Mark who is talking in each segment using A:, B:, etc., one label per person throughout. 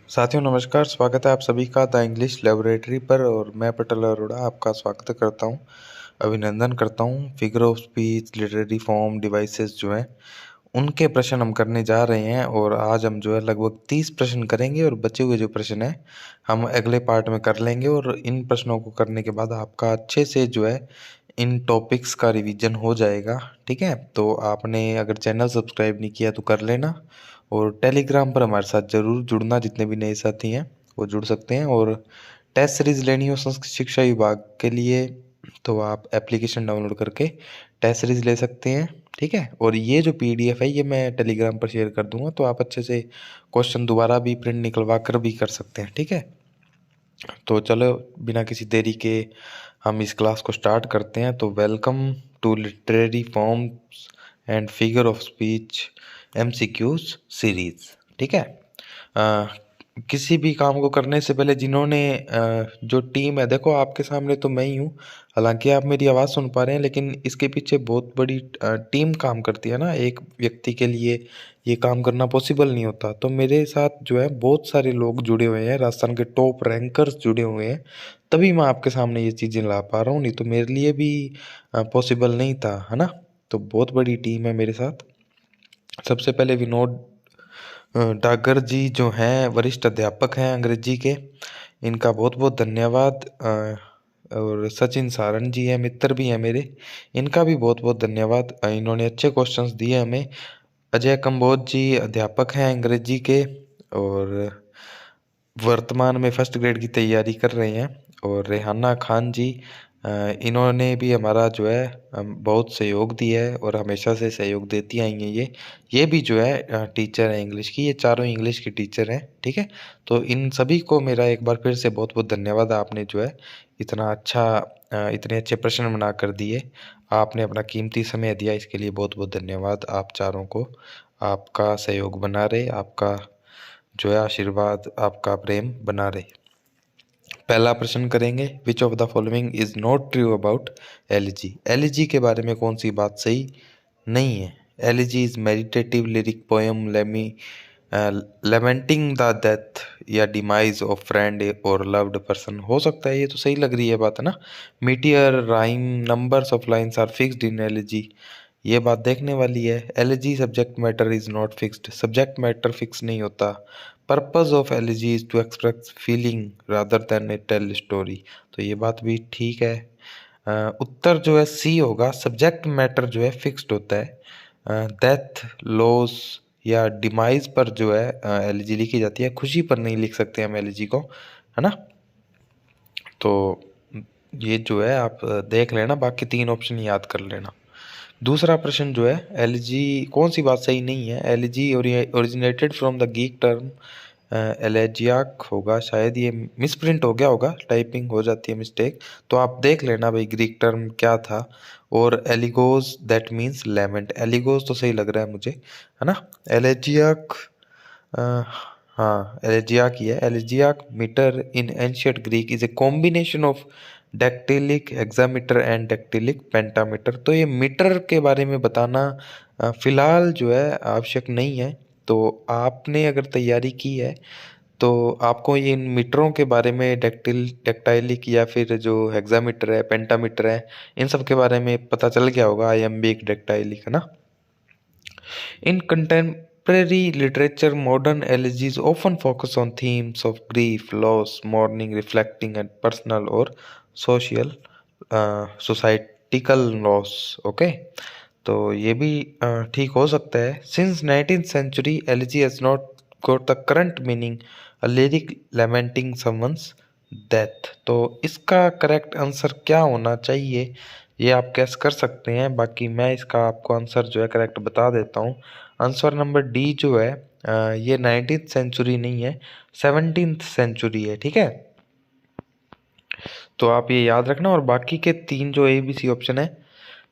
A: साथियों नमस्कार, स्वागत है आप सभी का द इंग्लिश लैबोरेटरी पर। और मैं पटेल अरोड़ा आपका स्वागत करता हूं, अभिनंदन करता हूं। Figure of speech, literary form, devices जो हैं उनके प्रश्न हम करने जा रहे हैं। और आज हम जो है लगभग 30 प्रश्न करेंगे और बचे हुए जो प्रश्न हैं हम अगले पार्ट में कर लेंगे। और इन प्रश्नों को करने के बाद आपका अच्छे से जो है इन टॉपिक्स का रिवीजन हो जाएगा। ठीक है, तो आपने अगर चैनल सब्सक्राइब नहीं किया तो कर लेना, और टेलीग्राम पर हमारे साथ ज़रूर जुड़ना। जितने भी नए साथी हैं वो जुड़ सकते हैं। और टेस्ट सीरीज लेनी हो संस्कृत शिक्षा विभाग के लिए तो आप एप्लीकेशन डाउनलोड करके टेस्ट सीरीज ले सकते हैं। ठीक है, और ये जो पीडीएफ है ये मैं टेलीग्राम पर शेयर कर दूंगा, तो आप अच्छे से क्वेश्चन दोबारा भी प्रिंट निकलवा कर भी कर सकते हैं। ठीक है, तो चलो बिना किसी देरी के हम इस क्लास को स्टार्ट करते हैं। तो welcome to literary forms and figure of speech MCQs series. ठीक है, अ, किसी भी काम को करने से पहले जिन्होंने जो टीम है, देखो आपके सामने तो मैं ही हूँ, हालांकि आप मेरी आवाज़ सुन पा रहे हैं, लेकिन इसके पीछे बहुत बड़ी टीम काम करती है ना। एक व्यक्ति के लिए ये काम करना पॉसिबल नहीं होता। तो मेरे साथ जो है बहुत सारे लोग जुड़े हुए हैं, राजस्थान के टॉप रैंकर्स जुड़े हुए हैं, तभी मैं आपके सामने ये चीज़ें ला पा रहा हूँ, नहीं तो मेरे लिए भी पॉसिबल नहीं था, है ना। तो बहुत बड़ी टीम है मेरे साथ। सबसे पहले विनोद डागर जी जो हैं वरिष्ठ अध्यापक हैं अंग्रेजी के, इनका बहुत बहुत धन्यवाद। और सचिन सारण जी हैं, मित्र भी हैं मेरे, इनका भी बहुत बहुत धन्यवाद। इन्होंने अच्छे क्वेश्चंस दिए हमें। अजय कंबोज जी अध्यापक हैं अंग्रेजी के, और वर्तमान में फर्स्ट ग्रेड की तैयारी कर रहे हैं। और रेहाना खान जी, इन्होंने भी हमारा जो है बहुत सहयोग दिया है और हमेशा से सहयोग देती आई हैं। ये भी जो है टीचर है इंग्लिश की, ये चारों इंग्लिश की टीचर हैं। ठीक है, तो इन सभी को मेरा एक बार फिर से बहुत बहुत धन्यवाद। आपने जो है इतना अच्छा इतने अच्छे प्रश्न बना कर दिए, आपने अपना कीमती समय दिया, इसके लिए बहुत बहुत धन्यवाद आप चारों को। आपका सहयोग बना रहे, आपका जो है आशीर्वाद, आपका प्रेम बना रहे। पहला प्रश्न करेंगे, which of the following is not true about elegy. Elegy के बारे में कौन सी बात सही नहीं है। Elegy is meditative lyric poem lamenting the death या डिमाइज ऑफ फ्रेंड और लव्ड पर्सन। हो सकता है, ये तो सही लग रही है बात, है ना। Metre rhyme numbers of lines are fixed in elegy, ये बात देखने वाली है। Elegy subject matter is not fixed, subject matter fixed नहीं होता। Purpose of elegy is to express feeling rather than a tell story, तो ये बात भी ठीक है। उत्तर जो है सी होगा, सब्जेक्ट मैटर जो है फिक्स्ड होता है। डेथ, लॉस या डिमाइज पर जो है एलिजी लिखी जाती है, खुशी पर नहीं लिख सकते हम एलिजी को, है ना। तो ये जो है आप देख लेना, बाकी तीन ऑप्शन याद कर लेना। दूसरा प्रश्न जो है, एलजी कौन सी बात सही नहीं है। एलजी ओरिजिनेटेड फ्रॉम द गीक टर्म एलेजियाक होगा, शायद ये मिसप्रिंट हो गया होगा, टाइपिंग हो जाती है मिस्टेक, तो आप देख लेना भाई ग्रीक टर्म क्या था। और एलिगोज दैट मीन्स लेमेंट, एलिगोज तो सही लग रहा है मुझे, है ना। एलेजियाक, हाँ एलेजियाक ही है। Elegiac meter in ancient Greek is a combination of dactylic hexameter and dactylic pentameter. तो ये मीटर के बारे में बताना फिलहाल जो है आवश्यक नहीं है। तो आपने अगर तैयारी की है तो आपको ये इन मीटरों के बारे में, डेक्टाइलिक या फिर जो हेक्सामीटर है, पेंटामीटर है, इन सब के बारे में पता चल गया होगा। आइएम्बिक, डेक्टाइलिक, है ना। In contemporary literature, modern elegies often focus on themes of grief, loss, mourning, reflecting on personal or social, societal loss. Okay, तो ये भी ठीक हो सकता है। Since 19th century, elegy has not got the current meaning, a lyric lamenting someone's death. तो इसका correct answer क्या होना चाहिए ये आप कैस कर सकते हैं, बाकी मैं इसका आपको आंसर जो है करेक्ट बता देता हूँ। आंसर नंबर डी जो है ये 19th सेंचुरी नहीं है, 17th सेंचुरी है। ठीक है, तो आप ये याद रखना। और बाकी के तीन जो ए बी सी ऑप्शन है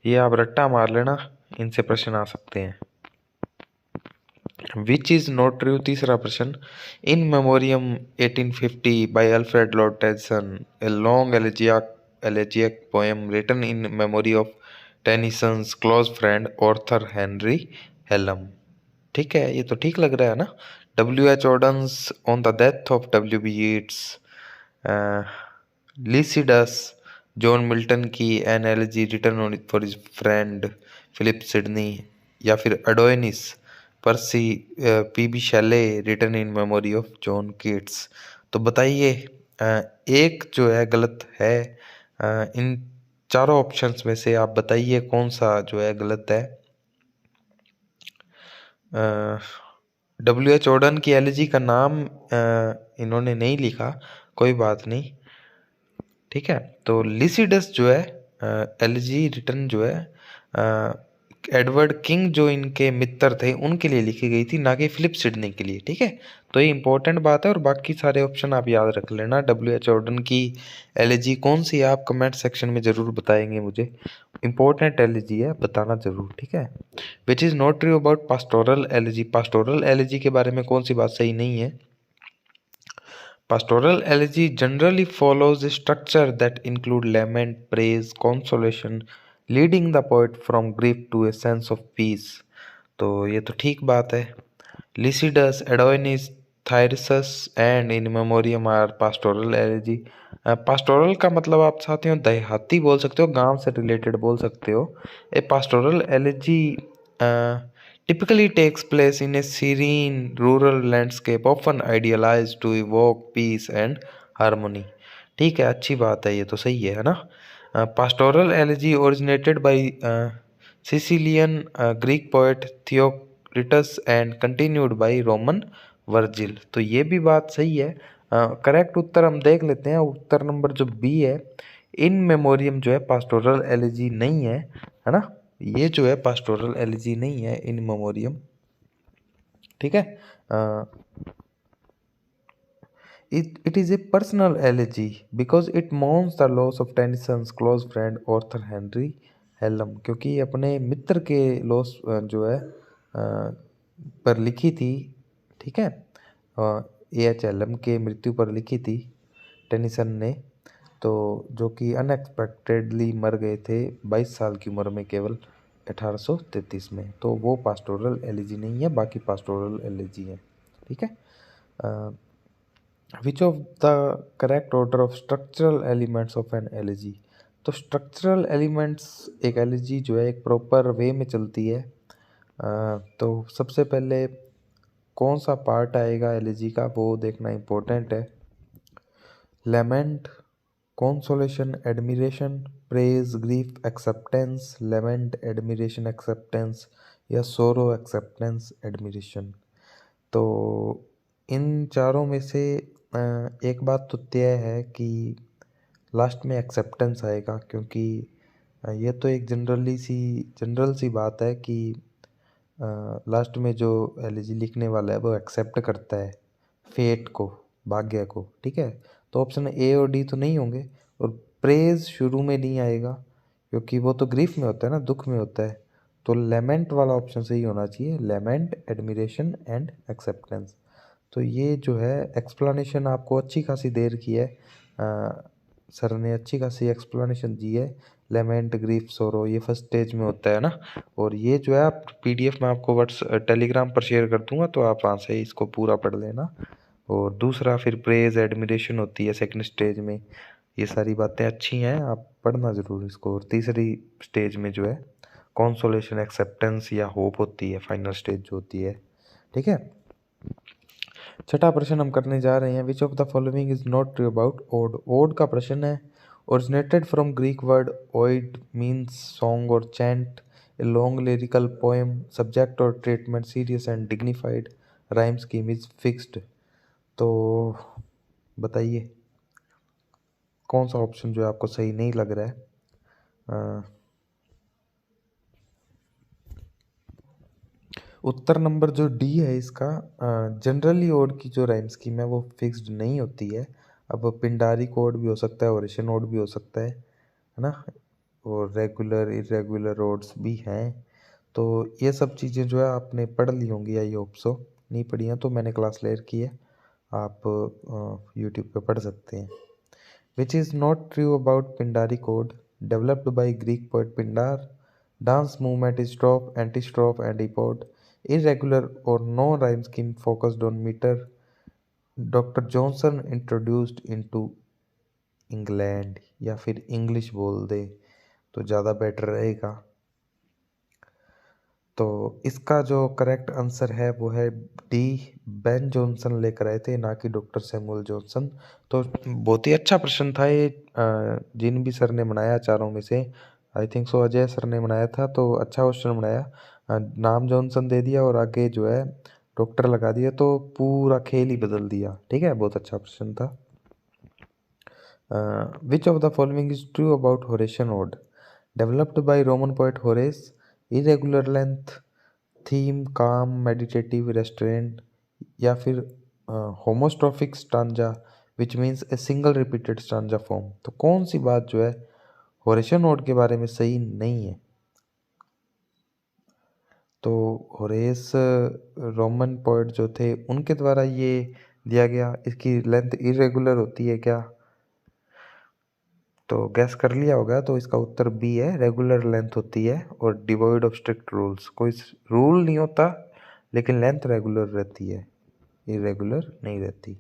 A: ये आप रट्टा मार लेना, इनसे प्रश्न आ सकते हैं। विच इज नॉट ट्रू, तीसरा प्रश्न। In memoriam 1850 by Alfred Lord Tennyson, a long elegiac poem written in memory of Tennyson's close friend Arthur Henry Hallam. ठीक है, ये तो ठीक लग रहा है ना। W.H. Audens on the death of W.B. Yeats, Lycidas, John Milton की elegy written on for his friend Philip Sidney, या फिर Adonais, Percy PB Shelley written in memory of John Keats. तो बताइए एक जो है गलत है। इन चारों ऑप्शंस में से आप बताइए कौन सा जो है गलत है। W.H. ऑडन की एलिजी का नाम इन्होंने नहीं लिखा, कोई बात नहीं, ठीक है। तो लिसिडस जो है एलिजी रिटर्न जो है एडवर्ड किंग जो इनके मित्र थे उनके लिए लिखी गई थी, ना कि फिलिप सिडनी के लिए, ठीक है। तो ये इंपॉर्टेंट बात है और बाकी सारे ऑप्शन आप याद रख लेना। W.H. ऑडन की एलिजी कौन सी है आप कमेंट सेक्शन में ज़रूर बताएंगे मुझे, इंपॉर्टेंट एलिजी है, बताना ज़रूर, ठीक है। Which is not true about pastoral elegy, pastoral elegy के बारे में कौन सी बात सही नहीं है। Pastoral elegy generally follows a structure that include lament, praise, consolation, leading the poet from grief to a sense of peace। तो ये तो ठीक बात है। Lycidas, Adonis, Thyrsus and In Memoriam are pastoral elegy। Pastoral का मतलब आप साथियों देहाती बोल सकते हो, गांव से रिलेटेड बोल सकते हो। A pastoral elegy typically takes place in a serene rural landscape, often idealized to evoke peace and harmony। ठीक है, अच्छी बात है, ये तो सही है ना। Pastoral elegy originated by Sicilian Greek poet Theocritus and continued by Roman Virgil. तो ये भी बात सही है। करेक्ट उत्तर हम देख लेते हैं, उत्तर नंबर जो बी है, इन मेमोरियम जो है पास्टोरल एलिजी नहीं है ना। ये जो है पास्टोरल एलिजी नहीं है, इन मेमोरियम, ठीक है। It is a personal elegy because it mourns the loss of Tennyson's close friend Arthur Henry Hallam, क्योंकि अपने मित्र के लॉस जो है पर लिखी थी, ठीक है। A.H. हेलम के मृत्यु पर लिखी थी टेनिसन ने, तो जो कि अनएक्सपेक्टेडली मर गए थे 22 साल की उम्र में केवल 1833 में। तो वो पास्टोरल एलिजी नहीं है, बाकी पास्टोरल एलिजी है, ठीक है। विच of the correct order of structural elements of an elegy. तो स्ट्रक्चरल एलिमेंट्स एक एलिजी जो है एक प्रॉपर वे में चलती है। तो सबसे पहले कौन सा पार्ट आएगा एलिजी का वो देखना इम्पोर्टेंट है। लेमेंट, consolation, admiration, praise, grief, acceptance, lament, admiration, acceptance, या sorrow, acceptance, admiration। तो इन चारों में से एक बात तो तय है कि लास्ट में एक्सेप्टेंस आएगा, क्योंकि ये तो एक जनरल सी बात है कि लास्ट में जो एलिजी लिखने वाला है वो एक्सेप्ट करता है फेट को, भाग्य को, ठीक है। तो ऑप्शन ए और डी तो नहीं होंगे, और प्रेज शुरू में नहीं आएगा क्योंकि वो तो ग्रीफ में होता है ना, दुख में होता है। तो लेमेंट वाला ऑप्शन सही होना चाहिए, लेमेंट, एडमिरेशन एंड एक्सेप्टेंस। तो ये जो है एक्सप्लेनेशन आपको अच्छी खासी देर की है, सर ने अच्छी खासी एक्सप्लेनेशन दी है। लेमेंट, ग्रीफ, सोरो ये फर्स्ट स्टेज में होता है ना, और ये जो है आप PDF में आपको टेलीग्राम पर शेयर कर दूंगा, तो आप वहाँ से इसको पूरा पढ़ लेना। और दूसरा फिर प्रेज, एडमिरेशन होती है सेकंड स्टेज में। ये सारी बातें अच्छी हैं, आप पढ़ना ज़रूर इसको। और तीसरी स्टेज में जो है कॉन्सोलेशन, एक्सेप्टेंस या होप होती है, फाइनल स्टेज जो होती है, ठीक है। छठा प्रश्न हम करने जा रहे हैं, which of the following is not true about ode. Ode का प्रश्न है, originated from Greek word oide means song और chant, a long lyrical poem, subject और treatment serious and dignified, rhyme scheme is fixed. तो बताइए कौन सा option जो है आपको सही नहीं लग रहा है। उत्तर नंबर जो डी है इसका, जनरली ओड की जो राइम स्कीम है वो फिक्स्ड नहीं होती है। अब पिंडारी कोड भी हो सकता है, ओरेशन ओड भी हो सकता है ना, और रेगुलर इरेगुलर ओड्स भी हैं। तो ये सब चीज़ें जो है आपने पढ़ ली होंगी, आई होप सो। नहीं पढ़ी हैं तो मैंने क्लास लेयर की है, आप यूट्यूब पे पढ़ सकते हैं। Which is not true about Pindari code, developed by Greek poet Pindar. Dance movement is strophe, antistrophe, and epode. irregular or no rhyme scheme focused on meter. Doctor Johnson introduced into England, या फिर English बोल दे तो ज़्यादा better रहेगा। तो इसका जो correct answer है वो है डी, बेन जॉनसन लेकर आए थे, ना कि डॉक्टर सैमुअल जॉनसन। तो बहुत ही अच्छा प्रश्न था ये, जिन भी सर ने बनाया चारों में से, I think so Ajay sir ने बनाया था, तो अच्छा क्वेश्चन बनाया। नाम जॉनसन दे दिया और आगे जो है डॉक्टर लगा दिया, तो पूरा खेल ही बदल दिया। ठीक है, बहुत अच्छा प्रश्न था। Which of the following is true about Horatian ode? Developed by Roman poet Horace, irregular length, theme calm meditative restraint, या फिर homostrophic stanza which means a single repeated stanza form. तो कौन सी बात जो है होरेशियन ओड के बारे में सही नहीं है? तो होरेस रोमन पोएट जो थे उनके द्वारा ये दिया गया। इसकी लेंथ इरेगुलर होती है क्या? तो गैस कर लिया होगा, तो इसका उत्तर बी है, रेगुलर लेंथ होती है और डिवॉइड ऑफ स्ट्रिक्ट रूल्स। कोई रूल नहीं होता लेकिन लेंथ रेगुलर रहती है, इरेगुलर नहीं रहती।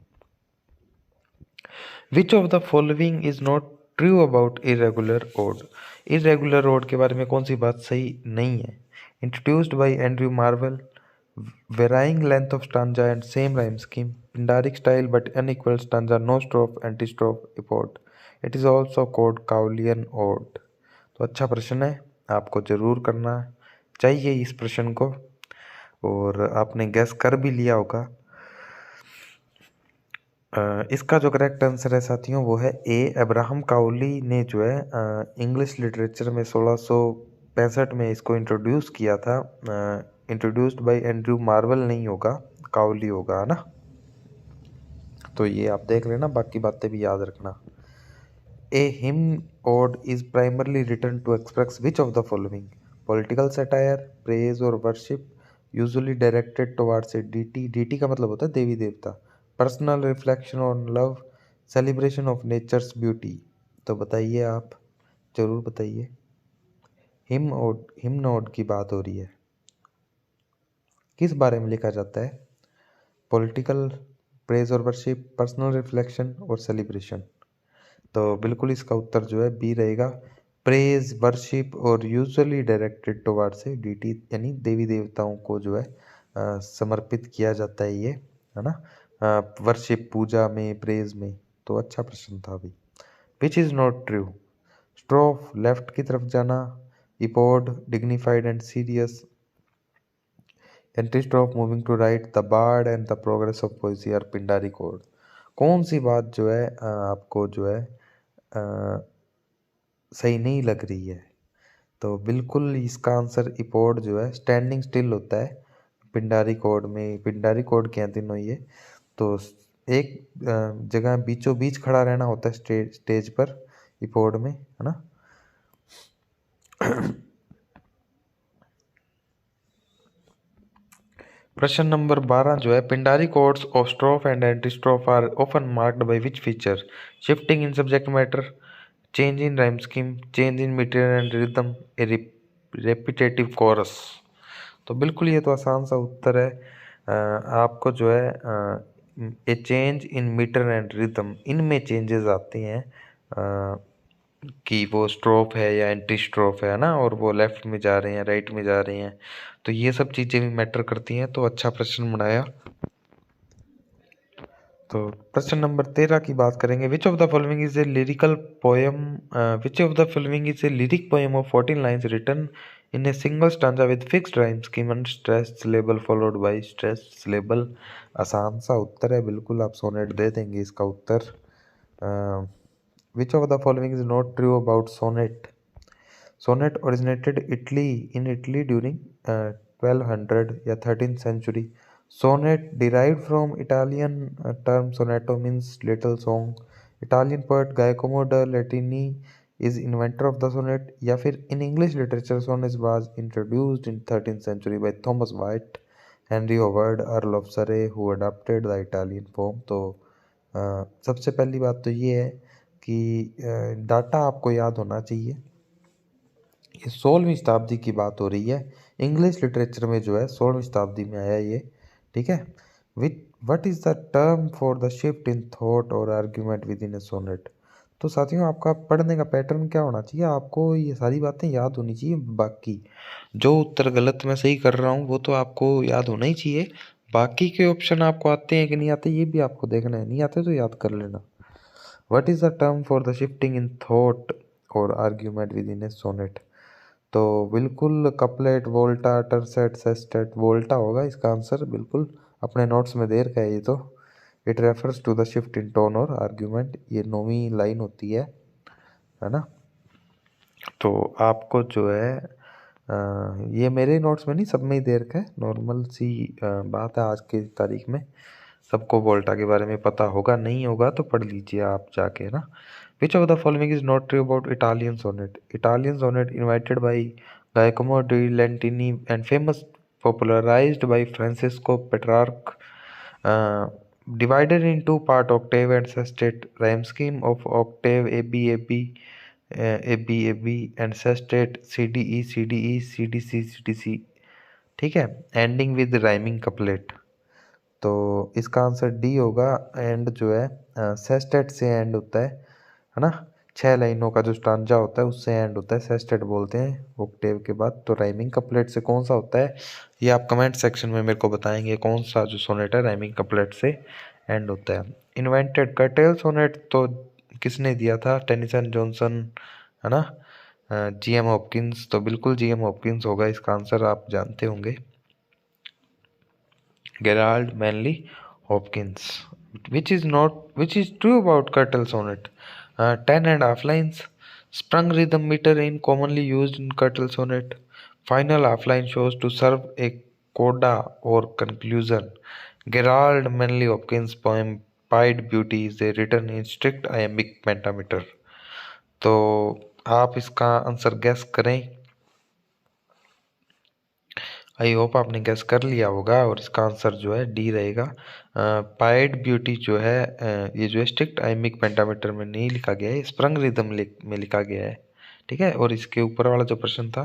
A: Which of the following is not true about irregular ode? Irregular ode के बारे में कौन सी बात सही नहीं है? Introduced by Andrew Marvell, varying length of stanza and same rhyme scheme, Pindaric style but unequal stanza, no strophe, antistrophe, epode. It is also called Cowley's ode. तो अच्छा प्रश्न है, आपको जरूर करना चाहिए इस प्रश्न को, और आपने गैस कर भी लिया होगा। इसका जो करेक्ट आंसर है साथियों वो है ए, अब्राहम काउली ने जो है इंग्लिश लिटरेचर में 1665 में इसको इंट्रोड्यूस किया था। इंट्रोड्यूस्ड बाय एंड्रयू मार्वेल नहीं होगा, काउली होगा, है ना। तो ये आप देख लेना, बाकी बातें भी याद रखना। A hymn ode is primarily written to express which of the following? Political satire, praise और worship, usually directed towards a deity, deity का मतलब होता है देवी देवता, personal reflection on love, celebration of nature's beauty. तो बताइए, आप जरूर बताइए। हिम ओड की बात हो रही है, किस बारे में लिखा जाता है? पॉलिटिकल, प्रेज और वर्शिप, पर्सनल रिफ्लेक्शन और सेलिब्रेशन। तो बिल्कुल इसका उत्तर जो है बी रहेगा, प्रेज, वर्शिप और usually directed towards a deity, यानी देवी देवताओं को जो है समर्पित किया जाता है ये, है ना। वर्शिप पूजा में, प्रेज में। तो अच्छा प्रश्न था अभी। Which is not true? Strophe left की तरफ जाना, epode dignified and serious, antistrophe moving to right, the bard and the progress of poesy are Pindaric ode. कौन सी बात जो है आपको जो है सही नहीं लग रही है? तो बिल्कुल इसका आंसर इपोड जो है स्टैंडिंग स्टिल होता है पिंडारी कोड में। पिंडारी कोड क्या तीनों ये, तो एक जगह बीचों बीच खड़ा रहना होता है स्टेज पर इपोड में, है ना। प्रश्न नंबर 12 जो है, Pindaric odes of strophe and antistrophe are often marked by which feature? Shifting in subject matter, change in rhyme scheme, change in metre and rhythm, a repetitive chorus. तो बिल्कुल ये तो आसान सा उत्तर है। आपको जो है a change in metre and rhythm, इनमें चेंजेस आते हैं कि वो स्ट्रोफ है या एंटी स्ट्रोफ है ना, और वो लेफ्ट में जा रहे हैं, राइट में जा रहे हैं, तो ये सब चीज़ें भी मैटर करती हैं। तो अच्छा प्रश्न बनाया। तो प्रश्न नंबर 13 की बात करेंगे। Which of the following is a lyrical poem, which of the following is a lyric poem of 14 lines written in a single stanza with fixed rhyme scheme and stressed syllable followed by stressed syllable? आसान सा उत्तर है, बिल्कुल आप sonnet दे देंगे इसका उत्तर। Which of the following is not true about sonnet? Sonnet originated in Italy during 1200 या 13th century. Sonnet derived from Italian term sonetto means little song. Italian poet Giacomo da Latini is inventor of the sonnet. या फिर in English literature sonnet was introduced in 13th century by Thomas White, Henry Howard, Earl of Surrey, who adapted the Italian form. तो सबसे पहली बात तो ये है कि डाटा आपको याद होना चाहिए ये 16वीं शताब्दी की बात हो रही है। इंग्लिश लिटरेचर में जो है 16वीं शताब्दी में आया ये, ठीक है। Which what is the term for the shift in thought और argument within a sonnet. तो साथियों, आपका पढ़ने का पैटर्न क्या होना चाहिए, आपको ये सारी बातें याद होनी चाहिए। बाकी जो उत्तर गलत मैं सही कर रहा हूँ वो तो आपको याद होना ही चाहिए। बाकी के ऑप्शन आपको आते हैं कि नहीं आते ये भी आपको देखना है, नहीं आते तो याद कर लेना। What is the term for the shifting in thought और argument within a sonnet. तो बिल्कुल कपलेट, वोल्टा, टरसेट, सेस्टेट, वोल्टा होगा इसका आंसर। बिल्कुल अपने नोट्स में दे रखा है ये तो। It refers to the shift in tone और आर्ग्यूमेंट, ये 9वीं लाइन होती है ना। तो आपको जो है ये मेरे नोट्स में नहीं, सब में ही दे रखा है। नॉर्मल सी बात है आज की तारीख में। सबको वोल्टा के बारे में पता होगा, नहीं होगा तो पढ़ लीजिए आप जाके ना। Which of the following is not true about Italian sonnet. Italian sonnet invented by Giacomo da Lentini and famous popularized by Francisco Petrarch, divided in two part, octave and sestet. Rhyme scheme of octave ABAB, ABAB and sestet CDE CDE CDC CDC, ठीक है, ending with rhyming couplet. तो इसका answer D होगा। And जो है sestet से and होता है ना। 6 लाइनों का जो स्टांजा होता है उससे एंड होता है, सेस्टेट बोलते हैं ऑक्टेव के बाद। तो राइमिंग कपलेट से कौन सा होता है ये आप कमेंट सेक्शन में मेरे को बताएंगे, कौन सा जो सोनेट है राइमिंग कपलेट से एंड होता है। इन्वेंटेड कर्टेल सोनेट तो किसने दिया था, टेनिसन जॉनसन, है ना, जीएम हॉपकिंस। तो बिल्कुल जीएम हॉपकिंस होगा इसका आंसर, आप जानते होंगे। Gerald Manley Hopkins. Which is true about Curtle sonnet? 10.5 lines. Sprung rhythm meter in commonly used in Curtle sonnet. Final half line shows to serve a coda or conclusion. Gerald Manley Hopkins poem Pied Beauty is written in strict iambic pentameter. तो आप इसका answer gas करें। I hope आपने gas कर लिया होगा और इसका आंसर जो है डी रहेगा। पाइड ब्यूटी जो है ये जो है स्ट्रिक्ट आइमिक पेंटामीटर में नहीं लिखा गया है, स्प्रंग रिदम में लिखा गया है, ठीक है। और इसके ऊपर वाला जो प्रश्न था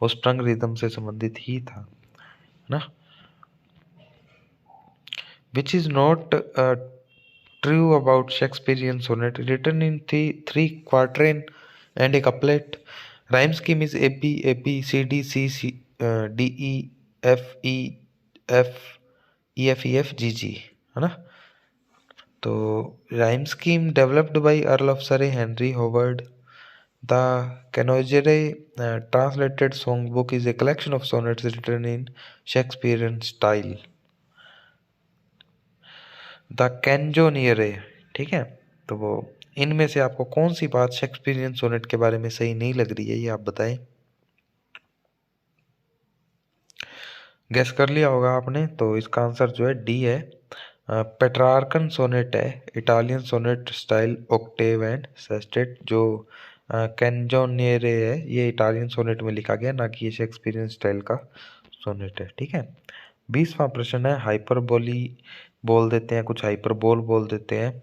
A: वो स्प्रंग रिदम से संबंधित ही था ना। Which is not true about Shakespearean sonnet written in 3 quatrain and a couplet. Rhyme scheme is A B C D C C D E F E F E F E F G G, है ना। तो rhyme scheme developed by Earl of Surrey Henry Howard. The Canzoniere translated song book is a collection of sonnets written in Shakespearean style. The Canzoniere, ठीक है। तो वो इनमें से आपको कौन सी बात शेक्सपियरियन सोनेट के बारे में सही नहीं लग रही है ये आप बताएं। गैस कर लिया होगा आपने, तो इसका आंसर जो है डी है। पेट्रार्कन सोनेट है, Italian sonnet style octave and sestet. जो कैंजोनियरे है ये इटालियन सोनेट में लिखा गया, ना कि ये शेक्सपियरियन स्टाइल का सोनेट है, ठीक है। 20वां प्रश्न है, हाइपरबोली बोल देते हैं, कुछ हाइपरबोल बोल देते हैं।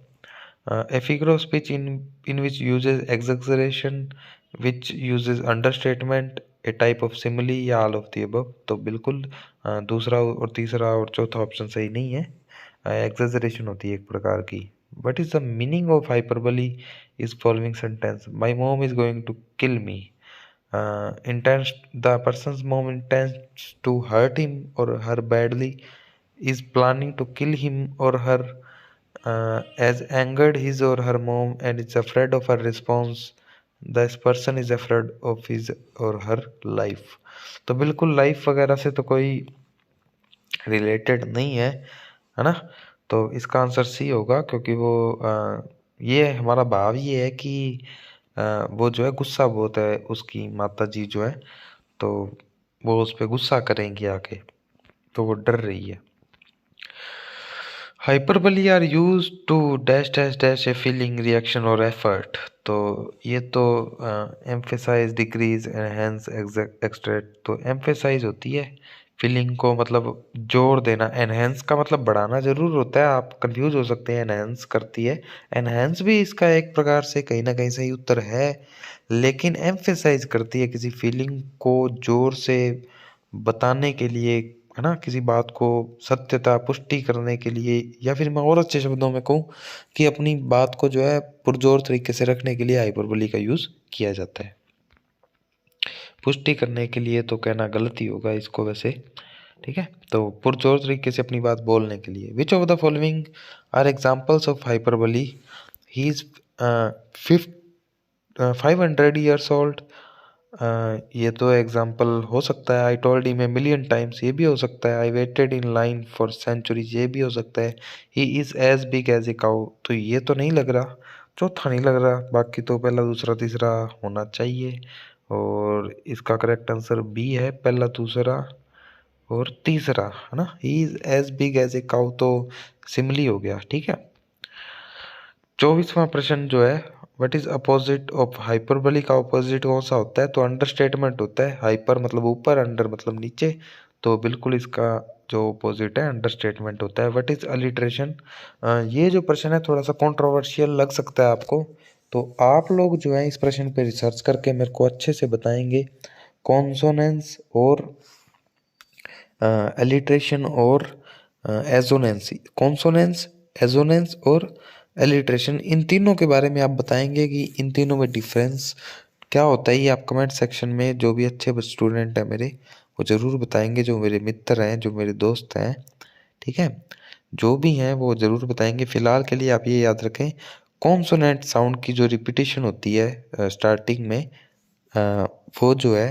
A: A figure of speech in which uses exaggeration, which uses understatement, a type of simile या all of the above। तो बिल्कुल दूसरा और तीसरा और चौथा ऑप्शन सही नहीं है। एग्जेजरेशन होती है एक प्रकार की। What is the meaning of hyperbole is following sentence? My mom is going to kill me. Intends the person's mom intends to hurt him or her badly, is planning to kill him or her, has angered his or her mom and is afraid of her response. This person is afraid of his or her life। तो बिल्कुल life वगैरह से तो कोई related नहीं है ना। तो इसका आंसर सी होगा, क्योंकि वो ये हमारा भाव ये है कि वो जो है गुस्सा बहुत है, उसकी माता जी जो है, तो वो उस पर गुस्सा करेंगी आके, तो वो डर रही है। Hyperbole are used to dash dash dash a feeling, reaction और एफर्ट। तो ये तो एम्फेसाइज, डिक्रीज, एनहेंस, एक्सट्रैक्ट। तो एम्फेसाइज होती है फीलिंग को मतलब जोर देना। एनहेंस का मतलब बढ़ाना जरूर होता है, आप कंफ्यूज हो सकते हैं, एनहेंस करती है। एनहेंस भी इसका एक प्रकार से कहीं ना कहीं सही उत्तर है, लेकिन एम्फेसाइज करती है किसी फीलिंग को जोर से बताने के लिए, है ना, किसी बात को सत्यता पुष्टि करने के लिए, या फिर मैं और अच्छे शब्दों में कहूँ कि अपनी बात को जो है पुरजोर तरीके से रखने के लिए हाइपरबोली का यूज किया जाता है। पुष्टि करने के लिए तो कहना गलत ही होगा इसको वैसे, ठीक है। तो पुरजोर तरीके से अपनी बात बोलने के लिए। Which of the following are examples of hyperbole? He is 500 years old। ये तो एग्जाम्पल हो सकता है। I told him a million times, ये भी हो सकता है। I waited in line for centuries, ये भी हो सकता है। He is as big as a cow, तो ये तो नहीं लग रहा। चौथा नहीं लग रहा, बाकी तो पहला दूसरा तीसरा होना चाहिए। और इसका करेक्ट आंसर बी है, पहला दूसरा और तीसरा, है ना। He is as big as a cow तो सिमली हो गया, ठीक है। 24वां प्रश्न जो है, what is opposite of hyperbole? का अपोजिट कौन सा होता है? तो अंडरस्टेटमेंट होता है। हाइपर मतलब ऊपर, अंडर मतलब नीचे, तो बिल्कुल इसका जो अपोजिट है अंडरस्टेटमेंट होता है। What is alliteration? ये जो प्रश्न है थोड़ा सा कंट्रोवर्शियल लग सकता है आपको, तो आप लोग जो है इस प्रश्न पे रिसर्च करके मेरे को अच्छे से बताएंगे कॉन्सोनेंस और एलिट्रेशन और एजोनेंस। कॉन्सोनेंस, एजोनेंस और एलिट्रेशन, इन तीनों के बारे में आप बताएंगे कि इन तीनों में डिफरेंस क्या होता है। ये आप कमेंट सेक्शन में, जो भी अच्छे स्टूडेंट हैं मेरे, वो ज़रूर बताएंगे। जो मेरे मित्र हैं, जो मेरे दोस्त हैं, ठीक है, जो भी हैं वो ज़रूर बताएंगे। फिलहाल के लिए आप ये याद रखें, कॉन्सोनेंट साउंड की जो रिपीटिशन होती है स्टार्टिंग में, वो जो है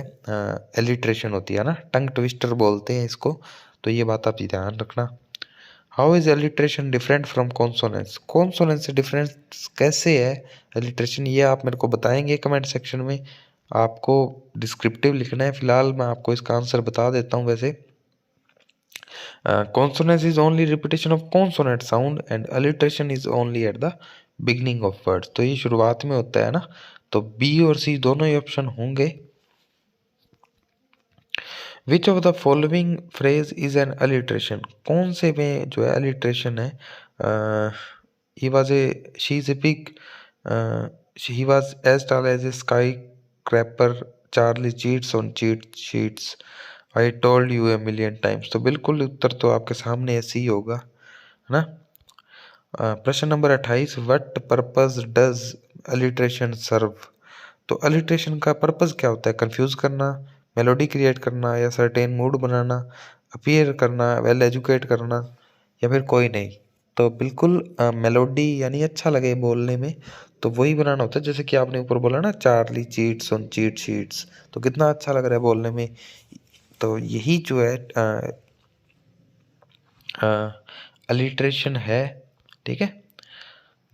A: एलिट्रेशन होती है ना, टंग ट्विस्टर बोलते हैं इसको, तो ये बात आप ध्यान रखना। How is alliteration different from consonance? Consonance से डिफरेंस कैसे है एलिट्रेशन, ये आप मेरे को बताएंगे कमेंट सेक्शन में। आपको डिस्क्रिप्टिव लिखना है। फिलहाल मैं आपको इसका आंसर बता देता हूँ। वैसे consonance is only repetition of consonant sound and alliteration is only at the beginning of words, तो ये शुरुआत में होता है ना, तो बी और सी दोनों ही ऑप्शन होंगे। Which of the following phrase is an alliteration? कौन से में जो है अलिट्रेशन है? He was a she is a pig, he was as tall as a skyscraper, Charlie cheats on cheat sheets, I told you a million times, तो बिल्कुल उत्तर तो आपके सामने ऐसे ही होगा, है ना। प्रश्न number 28, what purpose does alliteration serve? तो अलिट्रेशन का पर्पस क्या होता है? कंफ्यूज करना, मेलोडी क्रिएट करना, या सर्टेन मूड बनाना, अपीयर करना, वेल एजुकेट करना, या फिर कोई नहीं। तो बिल्कुल मेलोडी यानी अच्छा लगे बोलने में, तो वही बनाना होता है। जैसे कि आपने ऊपर बोला ना, Charlie cheats on cheat sheets, तो कितना अच्छा लग रहा है बोलने में। तो यही जो है अलिट्रेशन है, ठीक है।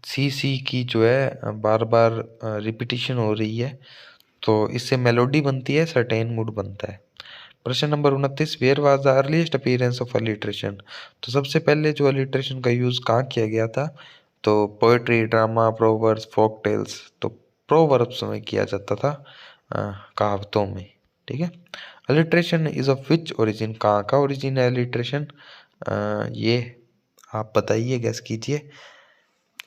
A: सी सी की जो है बार बार रिपीटिशन हो रही है, तो इससे मेलोडी बनती है, सर्टेन मूड बनता है। प्रश्न number 29, where was the earliest appearance of alliteration? तो सबसे पहले जो अलिट्रेशन का यूज कहाँ किया गया था? तो poetry, drama, proverbs, folk tales, तो प्रोवर्ब्स में किया जाता था, कहावतों में, ठीक है। Alliteration is of which origin? कहाँ का ओरिजिन है अलिट्रेशन? ये आप बताइए, गैस कीजिए।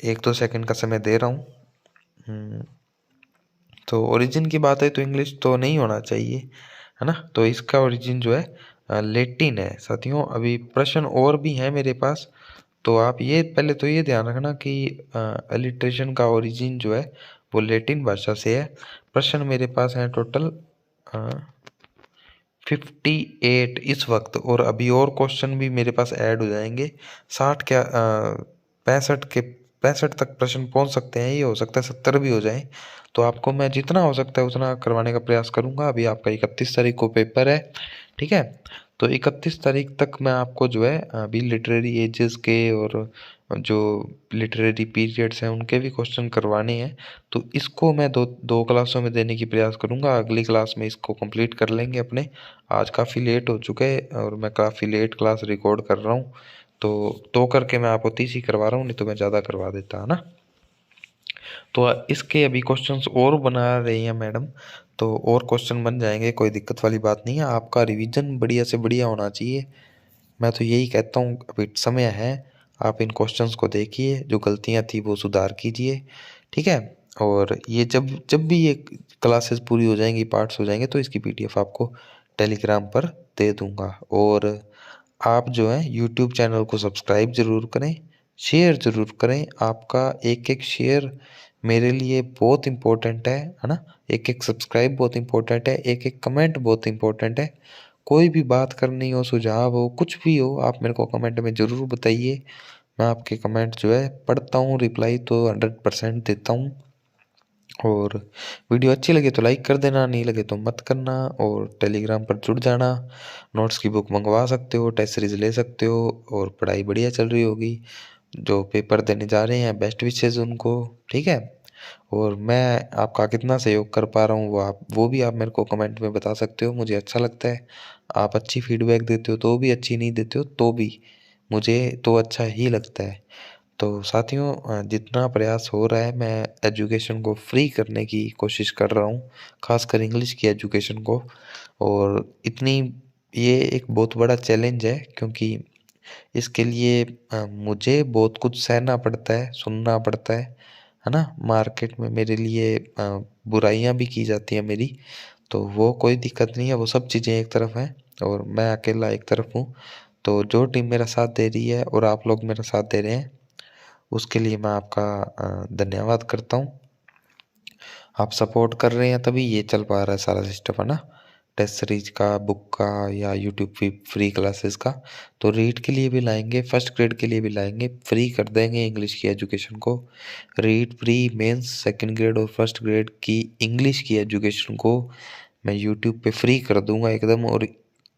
A: 1-2 सेकंड का समय दे रहा हूँ। तो ओरिजिन की बात है तो इंग्लिश तो नहीं होना चाहिए, है ना। तो इसका ओरिजिन जो है लेटिन है साथियों। अभी प्रश्न और भी हैं मेरे पास, तो आप ये पहले तो ये ध्यान रखना कि अलिट्रेशन का ओरिजिन जो है वो लेटिन भाषा से है। प्रश्न मेरे पास हैं टोटल 58 इस वक्त, और अभी और क्वेश्चन भी मेरे पास ऐड हो जाएंगे। 60 क्या 65 तक प्रश्न पहुंच सकते हैं, ये हो सकता है 70 भी हो जाएं। तो आपको मैं जितना हो सकता है उतना करवाने का प्रयास करूंगा। अभी आपका 31 तारीख को पेपर है, ठीक है। तो 31 तारीख तक मैं आपको जो है अभी लिटरेरी एजेस के और जो लिटरेरी पीरियड्स हैं उनके भी क्वेश्चन करवाने हैं। तो इसको मैं दो क्लासों में देने की प्रयास करूंगा। अगली क्लास में इसको कंप्लीट कर लेंगे अपने। आज काफ़ी लेट हो चुके हैं और मैं काफ़ी लेट क्लास रिकॉर्ड कर रहा हूँ, तो करके मैं आपको 30 ही करवा रहा हूँ, नहीं तो मैं ज़्यादा करवा देता, है ना। तो इसके अभी क्वेश्चंस और बना रही हैं मैडम, तो और क्वेश्चन बन जाएंगे, कोई दिक्कत वाली बात नहीं है। आपका रिवीजन बढ़िया से बढ़िया होना चाहिए, मैं तो यही कहता हूँ। अभी समय है, आप इन क्वेश्चंस को देखिए, जो गलतियाँ थी वो सुधार कीजिए, ठीक है। और ये जब जब भी ये क्लासेस पूरी हो जाएंगी, पार्ट्स हो जाएंगे, तो इसकी पीडीएफ आपको टेलीग्राम पर दे दूंगा। और आप जो है यूट्यूब चैनल को सब्सक्राइब ज़रूर करें, शेयर ज़रूर करें। आपका एक एक शेयर मेरे लिए बहुत इम्पोर्टेंट है ना। एक एक सब्सक्राइब बहुत इम्पोर्टेंट है, एक एक कमेंट बहुत इम्पोर्टेंट है। कोई भी बात करनी हो, सुझाव हो, कुछ भी हो, आप मेरे को कमेंट में ज़रूर बताइए। मैं आपके कमेंट जो है पढ़ता हूँ, रिप्लाई तो 100% देता हूँ। और वीडियो अच्छी लगे तो लाइक कर देना, नहीं लगे तो मत करना। और टेलीग्राम पर जुड़ जाना, नोट्स की बुक मंगवा सकते हो, टेस्ट सीरीज ले सकते हो। और पढ़ाई बढ़िया चल रही होगी, जो पेपर देने जा रहे हैं बेस्ट विशेज़ उनको, ठीक है। और मैं आपका कितना सहयोग कर पा रहा हूँ वो भी आप मेरे को कमेंट में बता सकते हो, मुझे अच्छा लगता है। आप अच्छी फीडबैक देते हो तो भी, अच्छी नहीं देते हो तो भी, मुझे तो अच्छा ही लगता है। तो साथियों, जितना प्रयास हो रहा है, मैं एजुकेशन को फ्री करने की कोशिश कर रहा हूँ, खासकर इंग्लिश की एजुकेशन को। और इतनी, ये एक बहुत बड़ा चैलेंज है, क्योंकि इसके लिए मुझे बहुत कुछ सहना पड़ता है, सुनना पड़ता है ना। मार्केट में मेरे लिए बुराइयां भी की जाती हैं मेरी, तो वो कोई दिक्कत नहीं है, वो सब चीज़ें एक तरफ हैं और मैं अकेला एक तरफ हूँ। तो जो टीम मेरा साथ दे रही है और आप लोग मेरा साथ दे रहे हैं, उसके लिए मैं आपका धन्यवाद करता हूँ। आप सपोर्ट कर रहे हैं तभी ये चल पा रहा है सारा सिस्टम, है ना। टेस्ट सीरीज का, बुक का, या यूट्यूब फ्री क्लासेस का। तो रीड के लिए भी लाएंगे, फर्स्ट ग्रेड के लिए भी लाएंगे, फ्री कर देंगे इंग्लिश की एजुकेशन को। REET pre mains second grade और फर्स्ट ग्रेड की इंग्लिश की एजुकेशन को मैं यूट्यूब पे फ्री कर दूंगा एकदम। और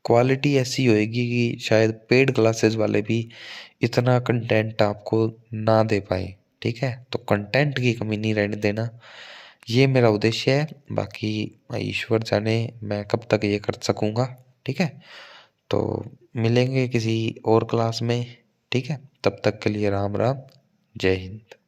A: क्वालिटी ऐसी होएगी कि शायद पेड क्लासेस वाले भी इतना कंटेंट आपको ना दे पाए, ठीक है। तो कंटेंट की कमी नहीं रहने देना, ये मेरा उद्देश्य है। बाकी ईश्वर जाने मैं कब तक ये कर सकूँगा, ठीक है। तो मिलेंगे किसी और क्लास में, ठीक है। तब तक के लिए राम राम, जय हिंद।